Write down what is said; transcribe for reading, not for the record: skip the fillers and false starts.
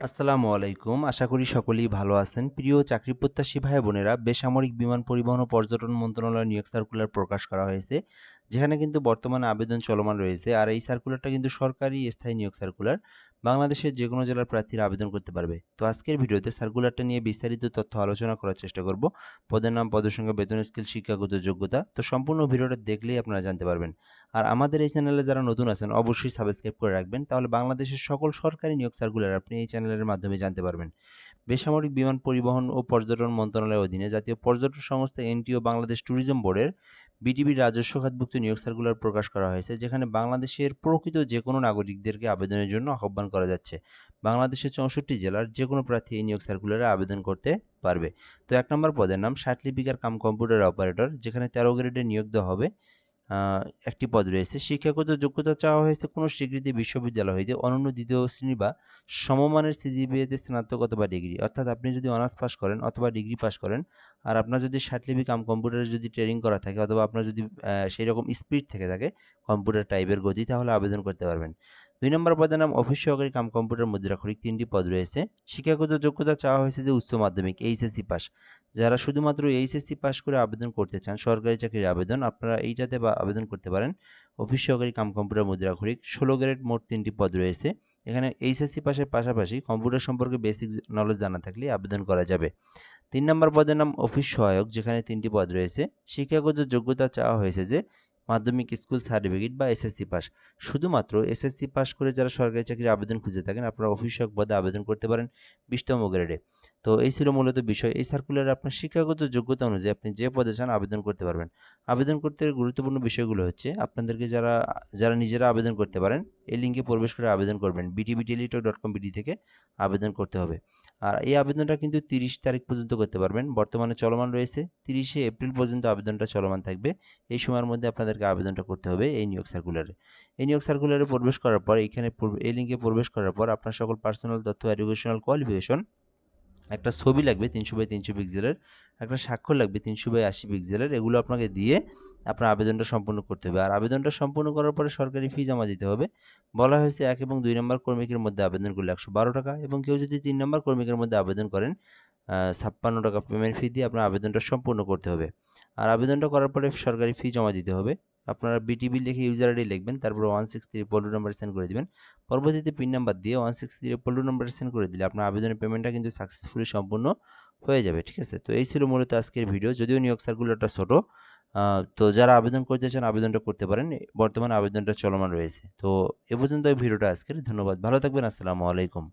আসসালামু আলাইকুম। আশা করি সকলেই ভালো আছেন। প্রিয় চাকরি প্রত্যাশী ভাই বোনেরা, বেসামরিক বিমান পরিবহন ও পর্যটন মন্ত্রণালয়ের নিয়োগ সার্কুলার প্রকাশ করা হয়েছে। যেখানে কিন্তু বর্তমানে আবেদন চলমান রয়েছে। আর এই সার্কুলারটা কিন্তু সরকারি স্থায়ী নিয়োগ সার্কুলার। বাংলাদেশের যেকোনো জেলার প্রার্থীরা আবেদন করতে পারবে। তো আজকের ভিডিওতে সার্কুলারটা নিয়ে বিস্তারিত তথ্য আলোচনা করার চেষ্টা করব। পদের নাম, পদের সংখ্যা, বেতন স্কেল, শিক্ষাগত যোগ্যতা। তো সম্পূর্ণ ভিডিওটা দেখলেই আপনারা জানতে পারবেন। আর আমাদের এই চ্যানেলে যারা নতুন আছেন অবশ্যই সাবস্ক্রাইব করে রাখবেন। তাহলে বাংলাদেশের সকল সরকারি নিয়োগ সার্কুলার আপনি এই চ্যানেলের মাধ্যমে জানতে পারবেন। বেসামরিক বিমান পরিবহন ও পর্যটন মন্ত্রণালয়ের অধীনে জাতীয় পর্যটন সংস্থা এনটিও বাংলাদেশ ট্যুরিজম বোর্ডের বিটিভির রাজস্ব খাতভুক্ত নিয়োগ সার্কুলার প্রকাশ করা হয়েছে, যেখানে বাংলাদেশের প্রকৃত যে কোনো নাগরিকদেরকে আবেদনের জন্য আহ্বান করা যাচ্ছে। বাংলাদেশের 64 জেলার যে কোনো প্রার্থী এই নিয়োগ সার্কুলারে আবেদন করতে পারবে। তো 1 নম্বর পদের নাম ষাট লিপিকার কাম কম্পিউটার অপারেটর, যেখানে 13 গ্রেডে নিয়োগ দেওয়া হবে। আ একটি পদ রয়েছে। শিক্ষাগত যোগ্যতা চাওয়া হয়েছে কোনো স্বীকৃত বিশ্ববিদ্যালয় হইতে অনন্য ২য় শ্রেণী বা সমমানের সিজিপিএতে স্নাতক অথবা ডিগ্রি। অর্থাৎ আপনি যদি অনার্স পাস করেন অথবা ডিগ্রি পাস করেন, আর আপনার যদি ষাটলিপি কাম কম্পিউটারে যদি ট্রেনিং করা থাকে অথবা আপনার যদি সেইরকম স্পিড থেকে থাকে কম্পিউটার টাইপের গতি, তাহলে আবেদন করতে পারবেন। ২ নম্বর পদের নাম অফিস সহকারী কাম কম্পিউটার মুদ্রাক্ষরিক, ৩ টি পদ রয়েছে। শিক্ষাগত যোগ্যতা চাওয়া হয়েছে যে উচ্চ মাধ্যমিক এইচএসসি পাস। যারা শুধুমাত্র এইচএসসি পাস করে আবেদন করতে চান, সরকারি চাকরির আবেদন, আপনারা এইটাতে আবেদন করতে পারেন। অফিস সহকারী কাম কম্পিউটার মুদ্রাক্ষরিক, ১৬ গ্রেড, মোট ৩টি পদ রয়েছে। এখানে এইচএসসি পাসের পাশাপাশি কম্পিউটার সম্পর্কে বেসিক নলেজ জানা থাকলে আবেদন করা যাবে। ৩ নম্বর পদের নাম অফিস সহায়ক, যেখানে ৩টি পদ রয়েছে। শিক্ষাগত যোগ্যতা চাওয়া হয়েছে যে মাধ্যমিক স্কুল সার্টিফিকেট বা এসএসসি পাস। শুধুমাত্র এসএসসি পাস করে যারা সরকারি চাকরির আবেদন খুঁজে থাকেন, আপনারা অফিস সহায়ক পদে আবেদন করতে পারেন ২০তম গ্রেডে। তো এই ছিল মূলত বিষয়। এই সার্কুলারে আপনার শিক্ষাগত যোগ্যতা অনুযায়ী আপনি যে পদে চান আবেদন করতে পারবেন। আবেদন করতে গুরুত্বপূর্ণ বিষয়গুলো হচ্ছে, আপনাদেরকে যারা যারা নিজেরা আবেদন করতে পারেন, এই লিঙ্কে প্রবেশ করে আবেদন করবেন। btbteletalk.com.bd থেকে আবেদন করতে হবে। আর এই আবেদনটা কিন্তু ৩০ তারিখ পর্যন্ত করতে পারবেন। বর্তমানে চলমান রয়েছে। ৩০শে এপ্রিল পর্যন্ত আবেদনটা চলমান থাকবে। এই সময়ের মধ্যে আপনাদেরকে আবেদনটা করতে হবে এই নিয়োগ সার্কুলারে। এই নিয়োগ সার্কুলারে প্রবেশ করার পর এই লিঙ্কে প্রবেশ করার পর আপনার সকল পার্সোনাল তথ্য, এডুকেশনাল কোয়ালিফিকেশন, একটা ছবি লাগবে 300 বাই 300 পিক্সেলের, একটা স্বাক্ষর লাগবে 300 বাই 80 পিক্সেলের। এগুলো আপনাকে দিয়ে আপনার আবেদনটা সম্পূর্ণ করতে হবে। আর আবেদনটা সম্পূর্ণ করার পরে সরকারি ফি জমা দিতে হবে। বলা হয়েছে ১ এবং ২ নম্বর কর্মীকের মধ্যে আবেদন করলে ১১২ টাকা, এবং কেউ যদি ৩ নম্বর কর্মীকের মধ্যে আবেদন করেন ৫৬ টাকা পেমেন্ট ফি দিয়ে আপনার আবেদনটা সম্পূর্ণ করতে হবে। আর আবেদনটা করার পরে সরকারি ফি জমা দিতে হবে। আপনারা বিটিবি লিখে ইউজার আইডি লিখবেন, তারপরে 163 নাম্বার সেন্ড করে দিবেন। পরবর্তীতে পিন নাম্বার দিয়ে 163 নাম্বার সেন্ড করে দিলে আপনার আবেদনের পেমেন্টটা কিন্তু সাকসেসফুলি সম্পূর্ণ হয়ে যাবে। ঠিক আছে? তো এই ছিল মূলত আজকের ভিডিও। যদিও নিয়োগ সার্কুলারটা ছোট, তো যারা আবেদন করতে চান আবেদনটা করতে পারেন। বর্তমানে আবেদনটা চলমান রয়েছে। তো এ পর্যন্ত এই ভিডিওটা আজকের। ধন্যবাদ। ভালো থাকবেন। আসসালামু আলাইকুম।